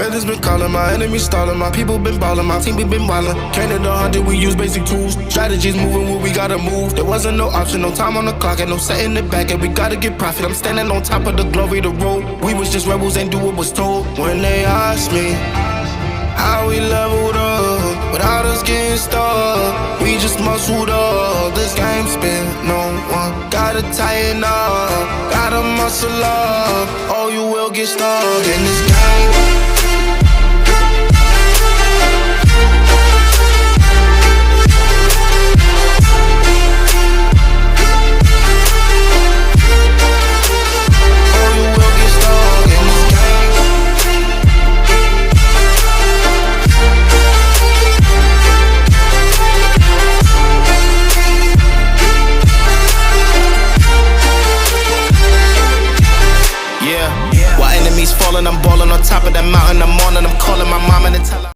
Feathers been calling, my enemies stalling, my people been ballin', my team we been wildin'. Counted 100, we use basic tools. Strategies moving where we gotta move. There wasn't no option, no time on the clock, and no setting it back, and we gotta get profit. I'm standing on top of the glory, the road. We was just rebels, ain't do what was told. When they asked me how we leveled up, without us getting stuck, we just muscled up. This game spin, no one gotta tighten up, gotta muscle up, or you will get stuck in this game. I'm ballin' on top of that mountain, I'm